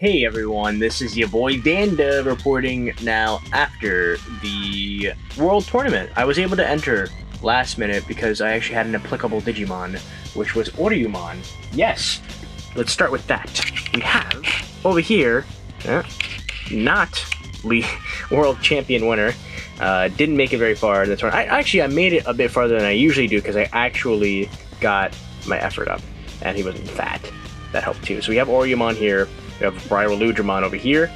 Hey everyone, this is your boy Vanda reporting now after the World Tournament. I was able to enter last minute because I actually had an applicable Digimon, which was Oriyumon. Yes, let's start with that. We have over here, not World Champion winner. Didn't make it very far in the tournament. I made it a bit farther than I usually do because I actually got my effort up, and he wasn't fat. That helped too. So we have Oriyumon here. We have Bridaludramon over here,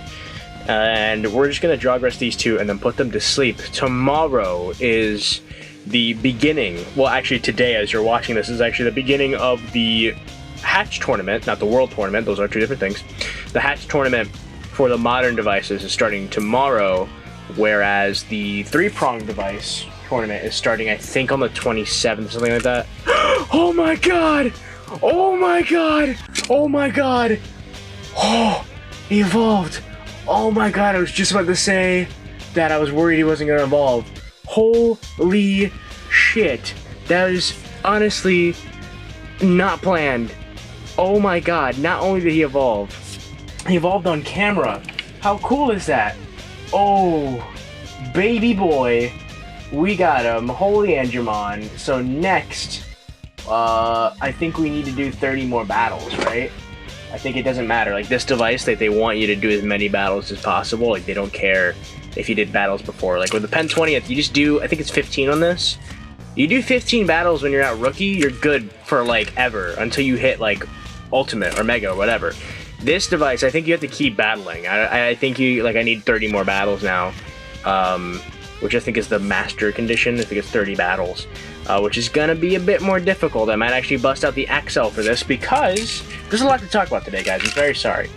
and we're just going to jog rest these two and then put them to sleep. Tomorrow is the beginning, well actually today as you're watching this is actually the beginning of the Hatch tournament, not the World Tournament, those are two different things. The Hatch tournament for the modern devices is starting tomorrow, whereas the three-prong device tournament is starting I think on the 27th, something like that. Oh my god! Oh my god! Oh my god! Oh, he evolved! Oh my god, I was just about to say that I was worried he wasn't going to evolve. Holy shit. That is honestly not planned. Oh my god, not only did he evolve on camera. How cool is that? Oh, baby boy. We got him. Holy Angemon. So next, I think we need to do 30 more battles, right? I think it doesn't matter. Like this device, they want you to do as many battles as possible. Like they don't care if you did battles before. Like with the Pen 20th, you just do, I think it's 15 on this. You do 15 battles when you're at Rookie, you're good for like ever until you hit like Ultimate or Mega or whatever. This device, I think you have to keep battling. I think I need 30 more battles now, which I think is the Master Condition. I think it's 30 battles. Which is gonna be a bit more difficult. I might actually bust out the XL for this because there's a lot to talk about today, guys. I'm very sorry.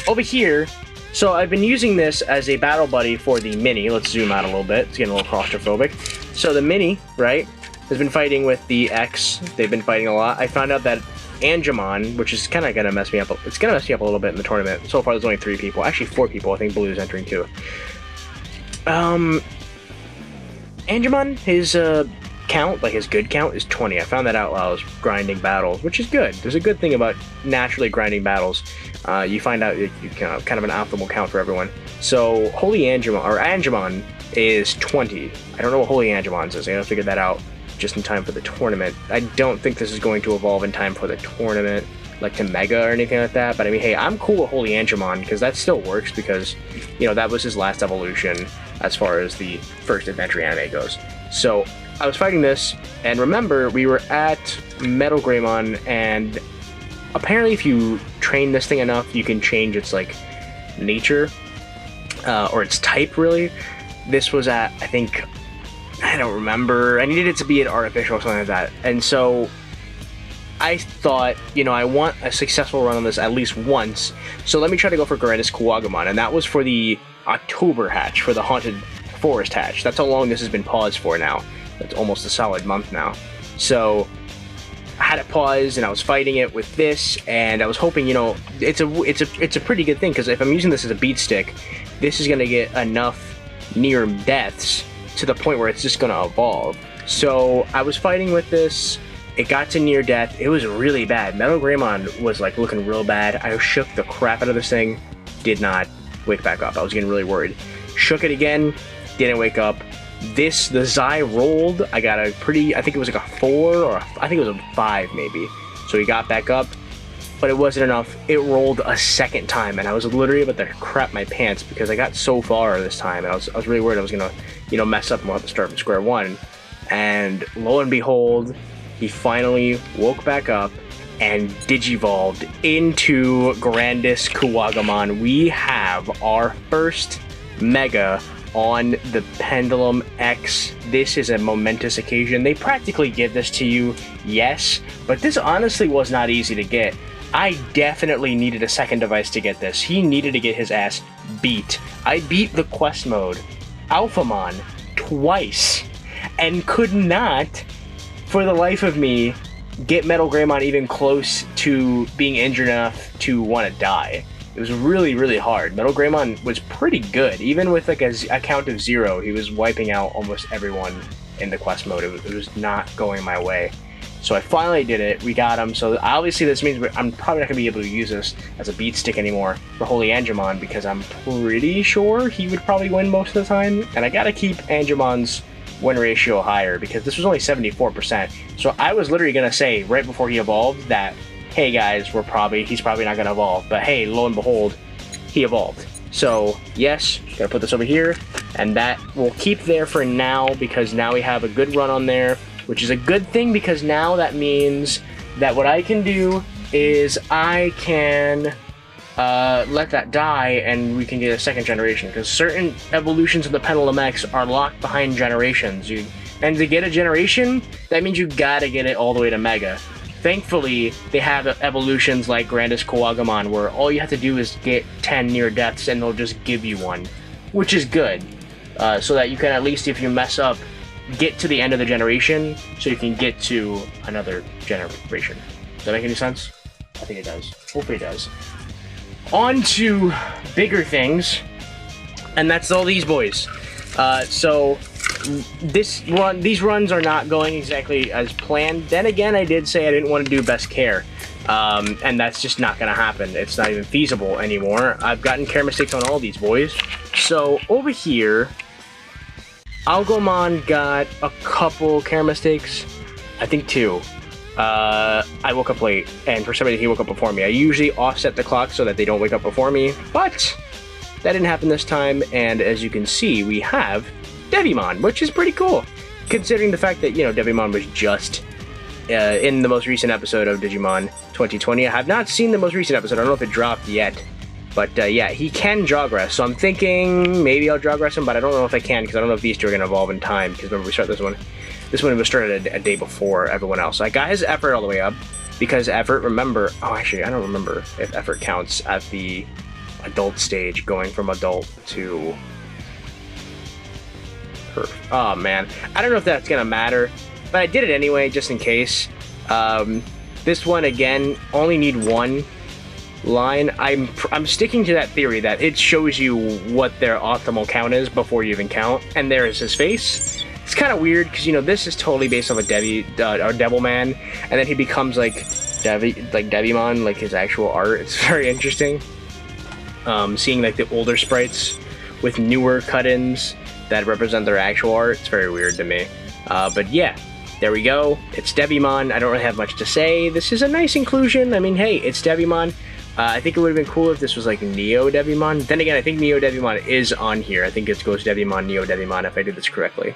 Over here, so I've been using this as a battle buddy for the Mini. Let's zoom out a little bit. It's getting a little claustrophobic. So the Mini, right, has been fighting with the X. They've been fighting a lot. I found out that Angemon, which is kind of gonna mess me up. It's gonna mess me up a little bit in the tournament. So far, there's only 3 people. Actually, 4 people. I think Blue's entering too. Angemon, his count, like his good count, is 20. I found that out while I was grinding battles, which is good. There's a good thing about naturally grinding battles. You find out you kind of an optimal count for everyone. So Holy Angemon, or Angemon, is 20. I don't know what Holy Angemon's is. I gotta figure that out just in time for the tournament. I don't think this is going to evolve in time for the tournament, like to Mega or anything like that. But I mean, hey, I'm cool with Holy Angemon because that still works because, you know, that was his last evolution as far as the first adventure anime goes. So I was fighting this, and remember, we were at Metal Greymon, and apparently if you train this thing enough, you can change its, like, nature, or its type, really. This was at, I think, I don't remember, I needed it to be an artificial or something like that, and so I thought, you know, I want a successful run on this at least once, so let me try to go for Grandis Kuwagamon, and that was for the October hatch, for the Haunted Forest hatch. That's how long this has been paused for now. That's almost a solid month now. So I had it paused and I was fighting it with this, and I was hoping, you know, it's a pretty good thing because if I'm using this as a beat stick, this is gonna get enough near deaths to the point where it's just gonna evolve. So I was fighting with this. It got to near death. It was really bad. Metal Greymon was like looking real bad. I shook the crap out of this thing. Did not wake back up. I was getting really worried. Shook it again. Didn't wake up. The Zai rolled. I got a pretty, I think it was like a 4 or I think it was a 5 maybe. So he got back up, but it wasn't enough. It rolled a second time, and I was literally about to crap my pants because I got so far this time, and I was really worried I was gonna, you know, mess up and we'll have to start from square one. And lo and behold, he finally woke back up and digivolved into Grandis Kuwagamon. We have our first Mega on the Pendulum X. This is a momentous occasion. They practically give this to you, yes, but this honestly was not easy to get. I definitely needed a second device to get this. He needed to get his ass beat. I beat the quest mode, Alphamon, twice, and could not, for the life of me, get Metal Greymon even close to being injured enough to want to die. It was really, really hard. Metal Greymon was pretty good. Even with like a count of 0, he was wiping out almost everyone in the quest mode. It was not going my way. So I finally did it. We got him. So obviously this means I'm probably not going to be able to use this as a beat stick anymore for Holy Angemon, because I'm pretty sure he would probably win most of the time. And I got to keep Angemon's win ratio higher, because this was only 74%. So I was literally going to say right before he evolved that, hey guys, he's probably not going to evolve. But hey, lo and behold, he evolved. So yes, gotta put this over here, and that will keep there for now, because now we have a good run on there, which is a good thing, because now that means that what I can do is I can let that die and we can get a second generation, because certain evolutions of the Pendulum X are locked behind generations. And to get a generation, that means you gotta get it all the way to Mega. Thankfully, they have evolutions like Grandis Kowagamon, where all you have to do is get 10 near deaths and they'll just give you one, which is good. So that you can, at least if you mess up, get to the end of the generation, so you can get to another generation. Does that make any sense? I think it does. Hopefully it does. On to bigger things, and that's all these boys. So these runs are not going exactly as planned. Then again, I did say I didn't want to do best care, and that's just not going to happen. It's not even feasible anymore. I've gotten care mistakes on all these boys. So over here, Algomon got a couple care mistakes. I think 2. I woke up late, and for some reason he woke up before me. I usually offset the clock so that they don't wake up before me, but that didn't happen this time. And as you can see, we have Devimon, which is pretty cool, considering the fact that, you know, Devimon was just in the most recent episode of Digimon 2020. I have not seen the most recent episode. I don't know if it dropped yet, but yeah, he can Jawgrass, so I'm thinking maybe I'll Jawgrass him, but I don't know if I can, because I don't know if these two are going to evolve in time, because remember, we start this one was started a day before everyone else. I got his effort all the way up, because effort, remember, oh, actually, I don't remember if effort counts at the adult stage, going from adult to perf. Oh man, I don't know if that's gonna matter, but I did it anyway, just in case. This one, again, only need 1 line. I'm sticking to that theory that it shows you what their optimal count is before you even count, and there is his face. It's kind of weird, because, you know, this is totally based off of Devilman, and then he becomes like Devimon, like his actual art. It's very interesting. Seeing like the older sprites with newer cut-ins that represent their actual art, it's very weird to me. But yeah, there we go. It's Devimon. I don't really have much to say. This is a nice inclusion. I mean, hey, it's Devimon. I think it would have been cool if this was like Neo Devimon. Then again, I think Neo Devimon is on here. I think it goes Devimon, Neo Devimon, if I did this correctly.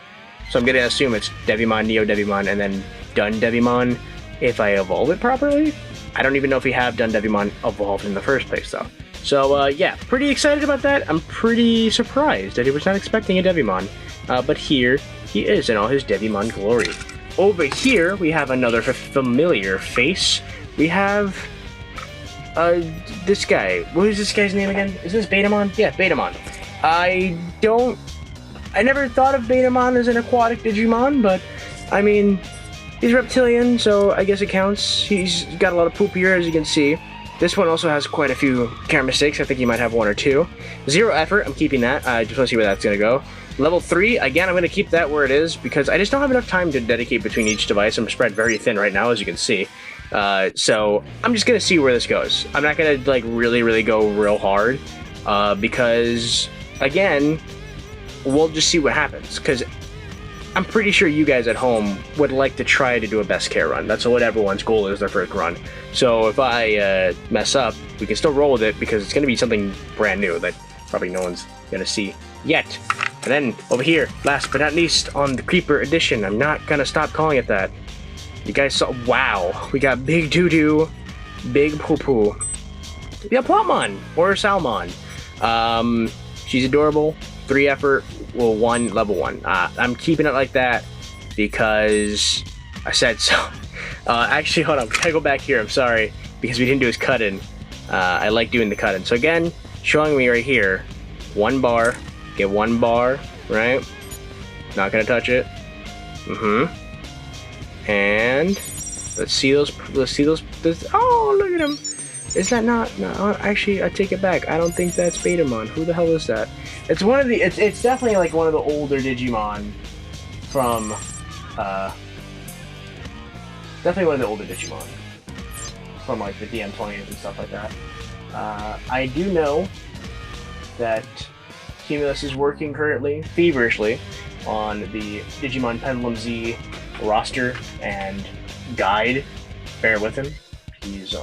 So I'm going to assume it's Devimon, Neo Devimon, and then Dun Devimon if I evolve it properly. I don't even know if we have Dun Devimon evolved in the first place, though. So, yeah, pretty excited about that. I'm pretty surprised that he was not expecting a Devimon. But here he is in all his Devimon glory. Over here, we have another familiar face. We have this guy. What is this guy's name again? Is this Betamon? Yeah, Betamon. I never thought of Betamon as an aquatic Digimon, but, I mean, he's reptilian, so I guess it counts. He's got a lot of poop here, as you can see. This one also has quite a few care mistakes. I think he might have 1 or 2. 0 effort, I'm keeping that. I just want to see where that's going to go. Level 3, again, I'm going to keep that where it is, because I just don't have enough time to dedicate between each device. I'm spread very thin right now, as you can see. So I'm just going to see where this goes. I'm not going to, like, really go real hard, because, again, we'll just see what happens, because I'm pretty sure you guys at home would like to try to do a best care run. That's what everyone's goal is, their first run. So if I mess up, we can still roll with it, because it's going to be something brand new that probably no one's going to see yet. And then over here, last but not least, on the Creeper Edition, I'm not going to stop calling it that. You guys saw, wow, we got Big Doo-Doo, Big Poo-Poo. We got Plotmon, or Salmon. She's adorable. 3 effort, well, 1 level 1. I'm keeping it like that because I said so. Actually, hold on, we gotta go back here. I'm sorry, because we didn't do his cut-in. I like doing the cut-in. So again, showing me right here, 1 bar, get 1 bar, right? Not gonna touch it. And let's see those. Oh, look at him. Is that not? No, actually, I take it back. I don't think that's Betamon. Who the hell is that? It's one of the. It's definitely like one of the older Digimon from Definitely one of the older Digimon. From like the DM20s and stuff like that. I do know that Cumulus is working currently, feverishly, on the Digimon Pendulum Z roster and guide. Bear with him. He's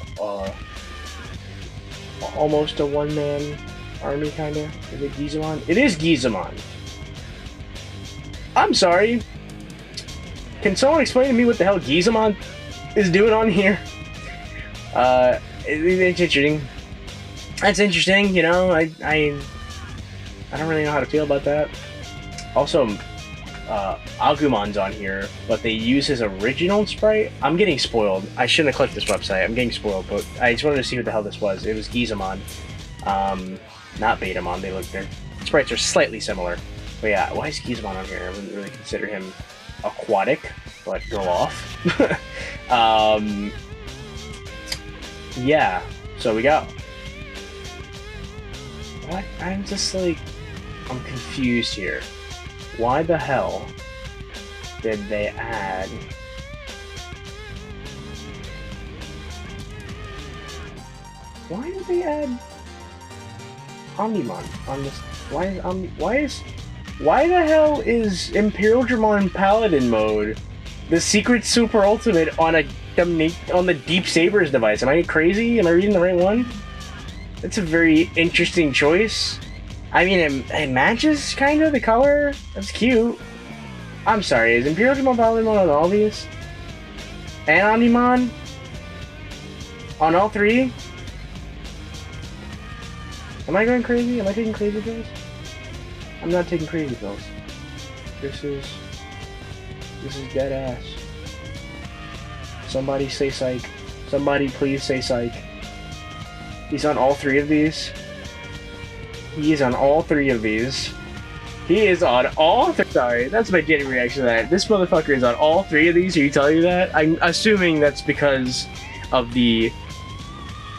almost a one-man army, kinda. Is it Gizamon? It is Gizamon! I'm sorry. Can someone explain to me what the hell Gizamon is doing on here? It's interesting. That's interesting, you know. I don't really know how to feel about that. Also, Agumon's on here, but they use his original sprite. I'm getting spoiled. I shouldn't have clicked this website. I'm getting spoiled, but I just wanted to see what the hell this was. It was Gizamon, not Betamon. Their sprites are slightly similar. But yeah, why is Gizamon on here? I wouldn't really consider him aquatic, but go off. Yeah, so we go. What? I'm just like, I'm confused here. Why the hell did they add... Why did they add Omnimon on this? Why the hell is Imperial Dramon Paladin mode the secret super ultimate on the Deep Sabers device? Am I crazy? Am I reading the right one? That's a very interesting choice. I mean, it matches kind of the color. That's cute. I'm sorry, is Imperial Dramon Paladin mode on all these? And Omnimon? On all three? Am I going crazy? Am I taking crazy pills? I'm not taking crazy pills. This is dead ass. Somebody say psych. Somebody please say psych. He's on all three of these. He is on all three of these. He is on all Sorry, that's my genuine reaction to that. This motherfucker is on all three of these. Are you telling me that? I'm assuming that's because of the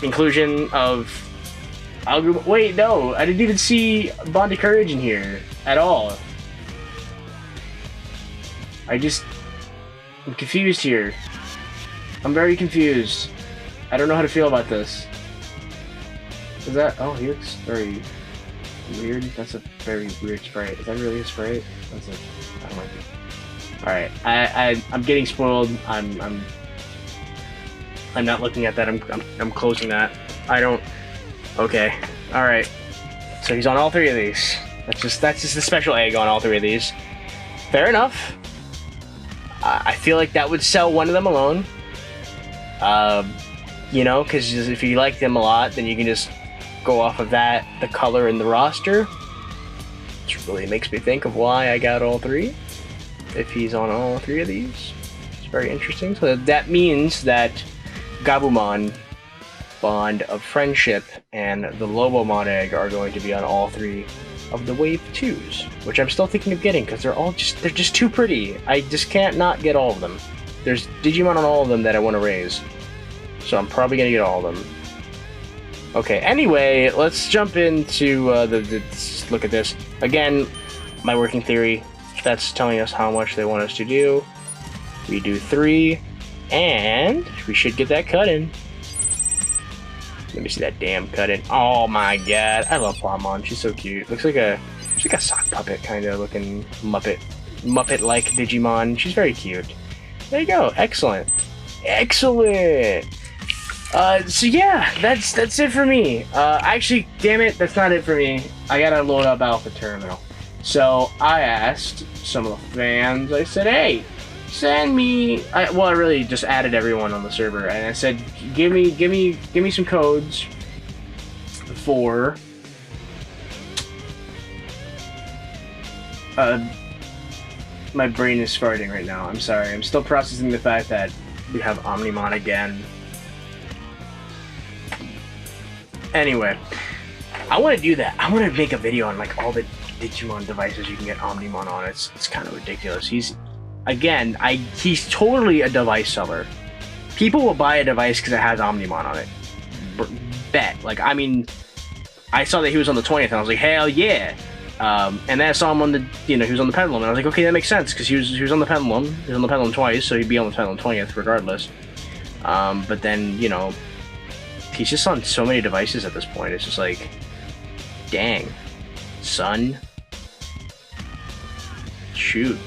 inclusion of Wait, no, I didn't even see Bond of Courage in here at all. I'm confused here. I'm very confused. I don't know how to feel about this. Is that... Oh, he looks very weird. That's a very weird sprite. Is that really a sprite? That's a... I don't like it. Alright, I'm getting spoiled. I'm not looking at that. I'm closing that. I don't... Okay. Alright. So he's on all three of these. That's just the special egg on all three of these. Fair enough. I feel like that would sell one of them alone. You know, because if you like them a lot, then you can just go off of that, the color and the roster. Which really makes me think of why I got all three. If he's on all three of these. It's very interesting. So that means that Gabumon, Bond of Friendship, and the Lobomon egg are going to be on all three of the Wave 2s, which I'm still thinking of getting because they're just too pretty. I just can't not get all of them. There's Digimon on all of them that I want to raise, so I'm probably gonna get all of them. Okay, anyway, let's jump into let's look at this again. My working theory, that's telling us how much they want us to do. We do 3, and we should get that cut in. Let me see that damn cut in. Oh my god, I love Plamon. She's so cute. Looks like a sock puppet kind of looking Muppet-like Digimon. She's very cute. There you go. Excellent. Excellent. So yeah, that's it for me. Actually, damn it, that's not it for me. I gotta load up Alpha Terminal. So I asked some of the fans. I said, hey, send me. I really just added everyone on the server, and I said, give me some codes for my brain is farting right now. I'm sorry. I'm still processing the fact that we have Omnimon again. Anyway, I want to do that. I want to make a video on like all the Digimon devices you can get Omnimon on. It's kind of ridiculous. He's totally a device seller. People will buy a device because it has Omnimon on it. Bet. Like, I mean, I saw that he was on the 20th and I was like, hell yeah. And then I saw him on the, he was on the Pendulum, and I was like, okay, that makes sense, because he was on the Pendulum. He was on the Pendulum twice, so he'd be on the Pendulum 20th regardless. But then, he's just on so many devices at this point. It's just like, dang, son. Shoot.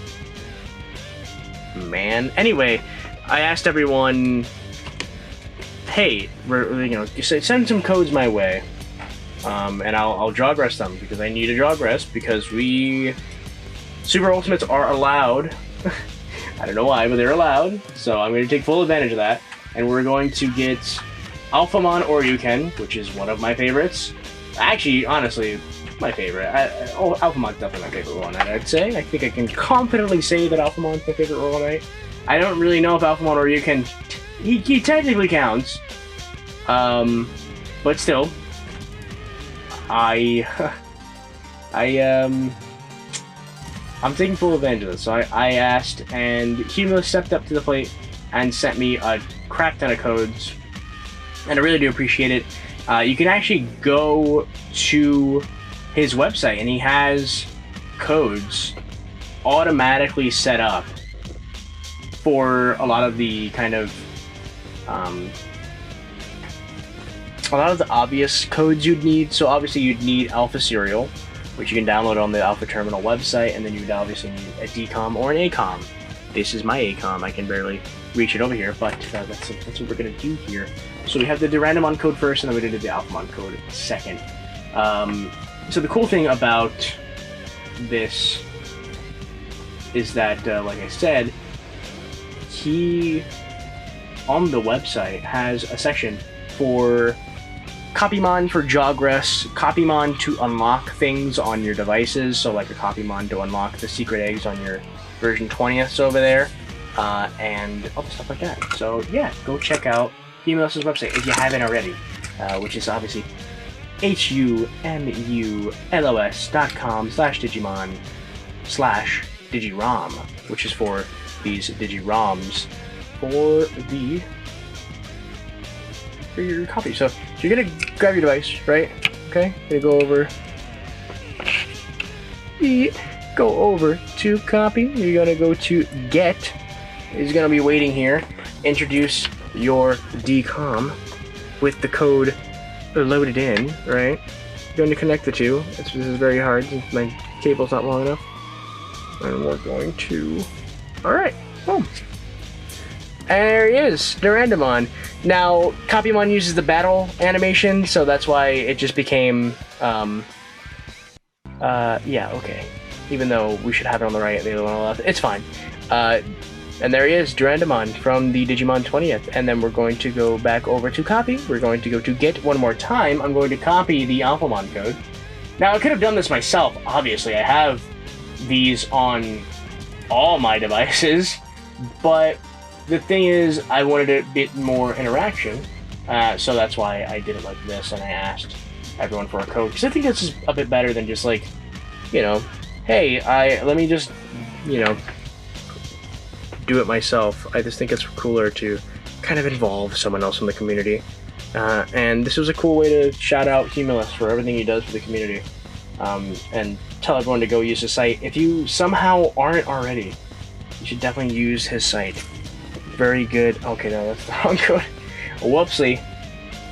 Man. Anyway, I asked everyone, hey, send some codes my way. And I'll jog rest them, because I need a jog rest, because Super Ultimates are allowed. I don't know why, but they're allowed. So I'm going to take full advantage of that. And we're going to get Alphamon Oryuken, which is one of my favorites. Actually, honestly, my favorite. Alphamon's definitely my favorite Rollonite, I'd say. I think I can confidently say that Alphamon's my favorite Rollonite. I don't really know if Alphamon Oryuken, he technically counts. But still, I'm taking full advantage of this. So I asked, and Cumulus stepped up to the plate and sent me a crap ton of codes, and I really do appreciate it. You can actually go to his website, and he has codes automatically set up for a lot of the kind of a lot of the obvious codes you'd need. So obviously you'd need Alpha Serial, which you can download on the Alpha Terminal website, and then you'd obviously need a DCOM or an ACOM. This is my ACOM. I can barely reach it over here, but that's what we're gonna do here. So we have the Durandamon code first, and then we did the Alphamon code second. So the cool thing about this is that, like I said, he on the website has a section for Copymon for Jogress, Copymon to unlock things on your devices, so like a Copymon to unlock the secret eggs on your version 20th over there, and other stuff like that. So yeah, go check out Cumulus's website if you haven't already, which is obviously humulus.com/Digimon/Digirom, which is for these Digiroms for your copy. So you're gonna grab your device, right? Okay, gonna go over to copy. You're gonna go to get. He's gonna be waiting here. Introduce your DCOM with the code loaded in, right? You're going to connect the two. This is very hard since my cable's not long enough. And we're going to... Alright, boom. And there he is, Durandamon. Now, Copymon uses the battle animation, so that's why it just became, yeah, okay. Even though we should have it on the right and the other one on the left, it's fine. And there he is, Durandamon from the Digimon 20th. And then we're going to go back over to copy. We're going to go to get one more time. I'm going to copy the Alphamon code. Now, I could have done this myself, obviously. I have these on all my devices, but the thing is, I wanted a bit more interaction, so that's why I did it like this, and I asked everyone for a code, because I think this is a bit better than just like, hey, let me just, do it myself. I just think it's cooler to kind of involve someone else in the community, and this was a cool way to shout out Humulus for everything he does for the community, and tell everyone to go use his site. If you somehow aren't already, you should definitely use his site. Very good. Okay, no, that's the wrong code. Whoopsie.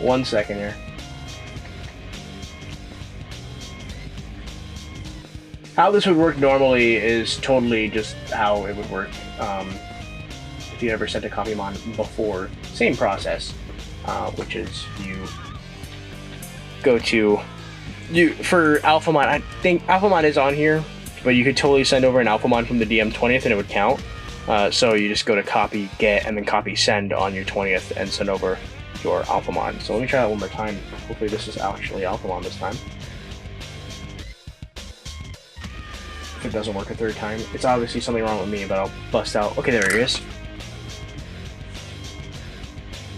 1 second here. How this would work normally is totally just how it would work if you ever sent a Copymon before. Same process, which is you go to for Alphamon. I think Alphamon is on here, but you could totally send over an Alphamon from the DM 20th and it would count. So you just go to copy, get, and then copy send on your 20th and send over your Alphamon. So let me try that one more time. Hopefully this is actually Alphamon this time. If it doesn't work a third time, it's obviously something wrong with me, but I'll bust out. Okay, there he is.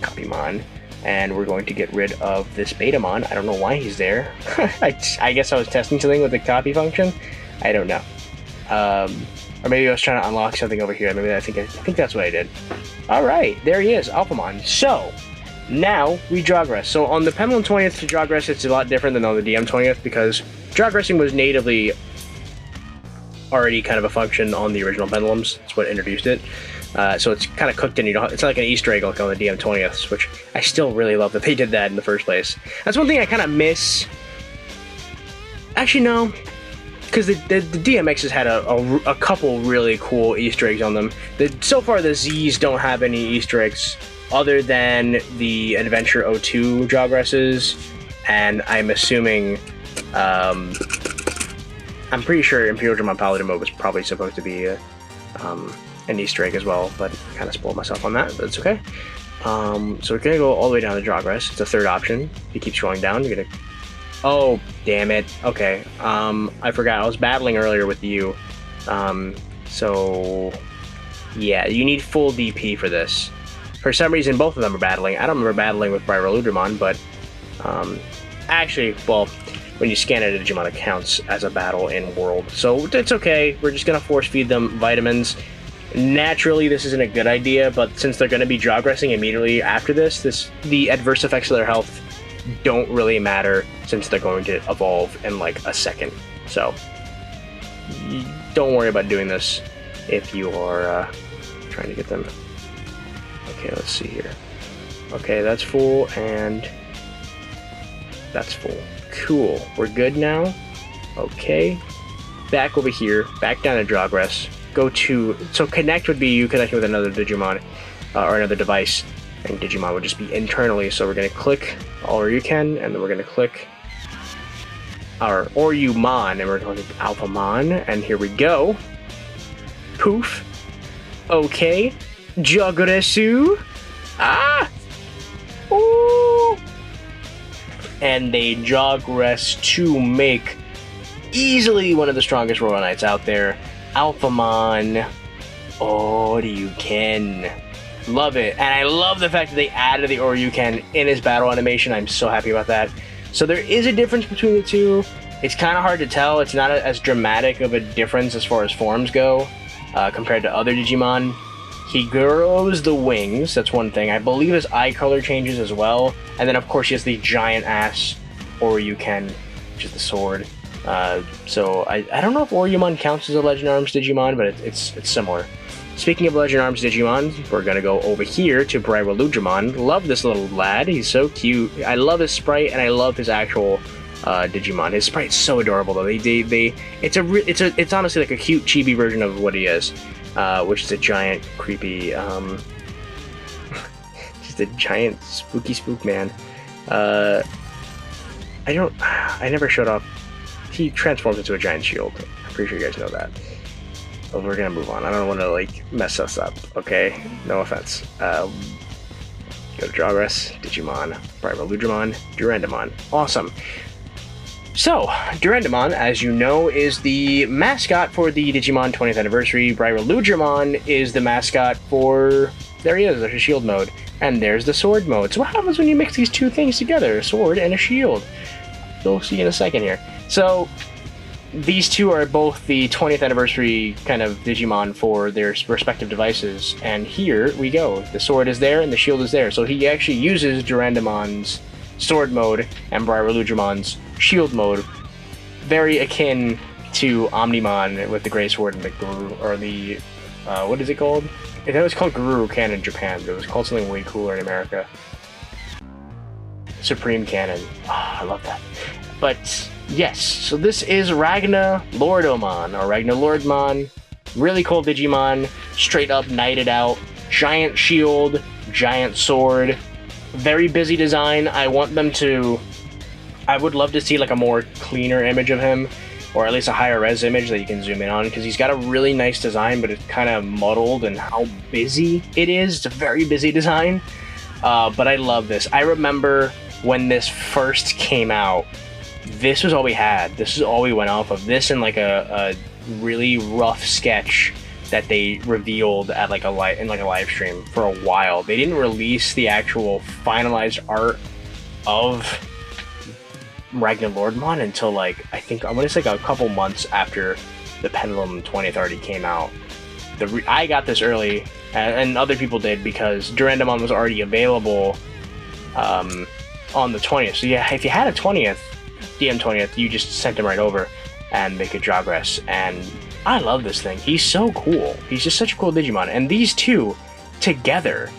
Copymon. And we're going to get rid of this Betamon. I don't know why he's there. I guess I was testing something with the copy function. I don't know. Or maybe I was trying to unlock something over here. Maybe I think that's what I did. Alright, there he is, Alphamon. So, now we Jogress. So on the Pendulum 20th to Jogress, it's a lot different than on the DM 20th because Jogressing was natively already kind of a function on the original Pendulums. It's what introduced it. So it's kind of cooked in. It's like an Easter egg like on the DM20th, which I still really love that they did that in the first place. That's one thing I kind of miss. Actually, no. Because the DMXs had a couple really cool Easter eggs on them. So far, the Zs don't have any Easter eggs other than the Adventure 02 Jogresses, and I'm assuming, I'm pretty sure Imperial Dramon Paladin mode was probably supposed to be an Easter egg as well, but I kind of spoiled myself on that, but it's okay. So we're gonna go all the way down to Jogress. It's a third option. If you keep scrolling down, you're gonna... Oh, damn it. Okay. I forgot. I was battling earlier with you. So... Yeah, you need full DP for this. For some reason, both of them are battling. I don't remember battling with Byroludramon, but... actually, well, when you scan it, Digimon, it counts as a battle in World. So it's okay. We're just gonna force feed them vitamins. Naturally, this isn't a good idea, but since they're gonna be Jogressing immediately after this, the adverse effects of their health don't really matter since they're going to evolve in like a second. So don't worry about doing this if you are trying to get them. Okay, let's see here. Okay, that's full and that's full. Cool, we're good now. Okay, back over here, back down to Jogress. Go to, so connect would be you connecting with another Digimon or another device, and Digimon would just be internally. So we're going to click Oryuken, and then we're going to click our Oryumon, and we're going to Alphamon, and here we go. Poof. Okay. Jogresu. Ah! Ooh! And they Jogress to make easily one of the strongest Royal Knights out there. Alphamon. Oryuken. Love it. And I love the fact that they added the Oryuken in his battle animation. I'm so happy about that. So there is a difference between the two. It's kind of hard to tell. It's not as dramatic of a difference as far as forms go compared to other Digimon. He grows the wings. That's one thing. I believe his eye color changes as well. And then, of course, he has the giant ass Oryuken, which is the sword. So I don't know if Oryumon counts as a Legend Arms Digimon, but it's similar. Speaking of Legend Arms Digimon, we're gonna go over here to Byroludramon. Love this little lad. He's so cute. I love his sprite and I love his actual Digimon. His sprite's so adorable though. It's honestly like a cute chibi version of what he is, which is a giant creepy just a giant spooky spook man. I never showed off. He transforms into a giant shield. I'm pretty sure you guys know that. But we're gonna move on. I don't want to like mess us up. Okay, no offense. Go to Jogress, Digimon, Byroludramon, Durandamon. Awesome. So, Durandamon, as you know, is the mascot for the Digimon 20th anniversary. Byroludramon is the mascot for... There he is, there's a shield mode. And there's the sword mode. So what happens when you mix these two things together? A sword and a shield. We'll see in a second here. So, these two are both the 20th anniversary kind of Digimon for their respective devices. And here we go. The sword is there and the shield is there. So he actually uses Durandamon's sword mode and Byroludramon's shield mode. Very akin to Omnimon with the Grey Sword and the Guru, or the, what is it called? It was called Guru Cannon in Japan, but it was called something way cooler in America. Supreme Cannon. Oh, I love that. But yes, so this is Ragna Lordomon, or Ragna Lordmon. Really cool Digimon, straight up knighted out, giant shield, giant sword, very busy design. I would love to see like a more cleaner image of him, or at least a higher res image that you can zoom in on, because he's got a really nice design, but it's kind of muddled in how busy it is. It's a very busy design, but I love this. I remember when this first came out, this was all we had. This is all we went off of. This and like a really rough sketch that they revealed at like a live stream for a while. They didn't release the actual finalized art of Ragna Lordmon until like, I want to say like a couple months after the Pendulum 20th already came out. I got this early, and other people did, because Durandamon was already available on the 20th. So yeah, if you had a 20th, DM 20th, you just sent them right over and they could Jogress. And I love this thing. He's so cool. He's just such a cool Digimon. And these two together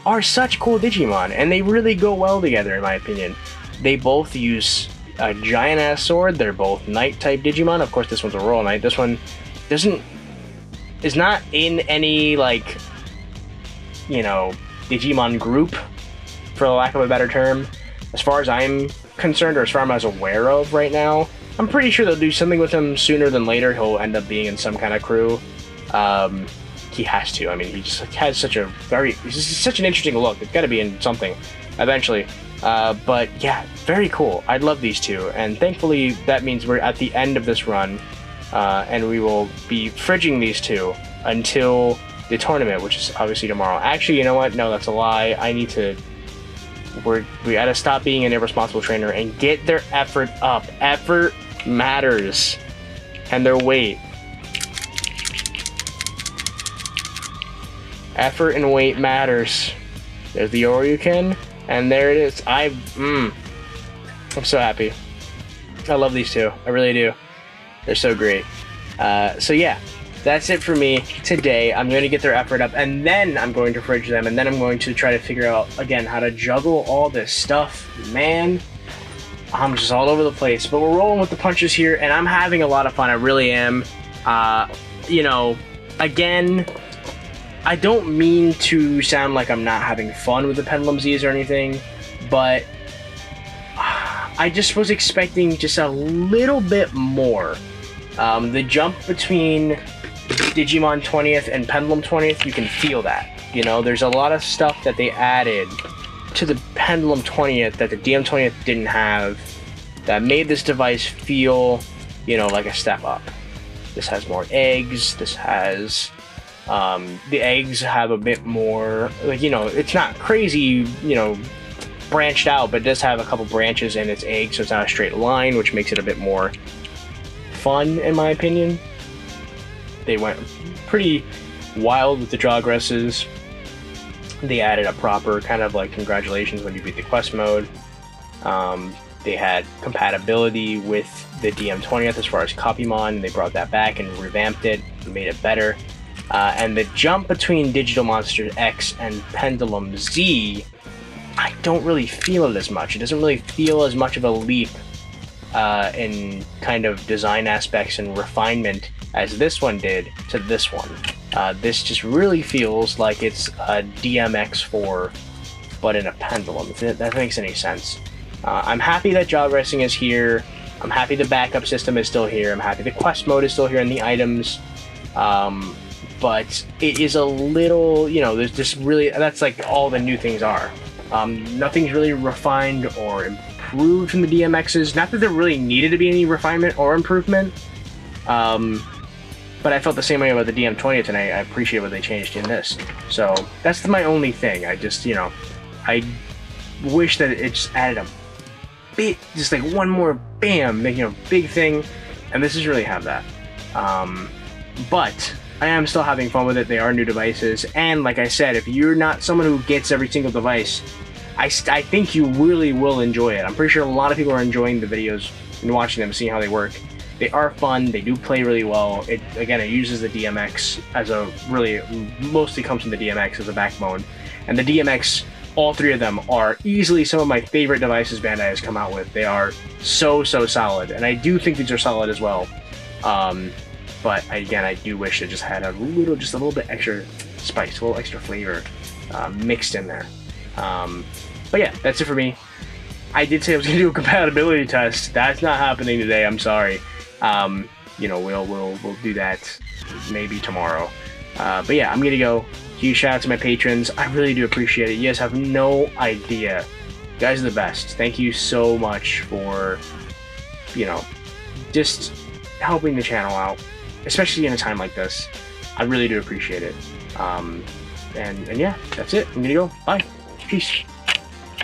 are such cool Digimon, and they really go well together, in my opinion. They both use a giant ass sword. They're both Knight type Digimon. Of course, this one's a Royal Knight. This one is not in any, like, you know, Digimon group, for lack of a better term, as far as I'm concerned, or as far as I'm aware of right now. I'm pretty sure they'll do something with him sooner than later. He'll end up being in some kind of crew. He has to. I mean, he just has such a he's just such an interesting look. It's got to be in something eventually. But yeah, very cool. I love these two, and thankfully that means we're at the end of this run, and we will be fridging these two until the tournament, which is obviously tomorrow. Actually, you know what? No, that's a lie. I need to. We gotta stop being an irresponsible trainer and get their effort up. Effort matters, and their weight. Effort and weight matters. There's the Oryuken, and there it is. I'm so happy. I love these two. I really do. They're so great. So yeah, that's it for me today. I'm going to get their effort up, and then I'm going to fridge them, and then I'm going to try to figure out, again, how to juggle all this stuff. Man, I'm just all over the place, but we're rolling with the punches here, and I'm having a lot of fun. I really am. You know, again, I don't mean to sound like I'm not having fun with the Pendulum Zs or anything, but I just was expecting just a little bit more. The jump between Digimon 20th and Pendulum 20th, you can feel that. You know, there's a lot of stuff that they added to the Pendulum 20th that the DM 20th didn't have that made this device feel, you know, like a step up. This has more eggs. This has... the eggs have a bit more, like, you know, it's not crazy, you know, branched out, but it does have a couple branches in its egg, so it's not a straight line, which makes it a bit more fun, in my opinion. They went pretty wild with the jawgresses. They added a proper kind of like congratulations when you beat the quest mode. They had compatibility with the DM20th as far as Copymon, and they brought that back and revamped it and made it better. And the jump between Digital Monsters X and Pendulum Z, I don't really feel it as much. It doesn't really feel as much of a leap in kind of design aspects and refinement as this one did to this one. This just really feels like it's a DMX4, but in a Pendulum, if that makes any sense. I'm happy that job resting is here. I'm happy the backup system is still here. I'm happy the quest mode is still here and the items. But it is a little, you know, there's just really, that's like all the new things are. Nothing's really refined or improved from the DMXs. Not that there really needed to be any refinement or improvement. But I felt the same way about the DM20th, and I appreciate what they changed in this. So that's my only thing. I just, you know, I wish that it just added a bit, just like one more bam, you know, big thing. And this doesn't really have that. But I am still having fun with it. They are new devices, and like I said, if you're not someone who gets every single device, I think you really will enjoy it. I'm pretty sure a lot of people are enjoying the videos and watching them, seeing how they work. They are fun. They do play really well. It uses the DMX as a mostly comes from the DMX as a backbone, and the DMX, all three of them are easily some of my favorite devices Bandai has come out with. They are so solid, and I do think these are solid as well. But again, I do wish it just had a little bit extra spice, a little extra flavor mixed in there. But yeah, that's it for me. I did say I was going to do a compatibility test. That's not happening today. I'm sorry. You know, we'll do that maybe tomorrow. But yeah, I'm gonna go. Huge shout out to my patrons. I really do appreciate it. You guys have no idea. You guys are the best. Thank you so much for, you know, just helping the channel out, especially in a time like this. I really do appreciate it. And yeah, that's it. I'm gonna go. Bye. Peace.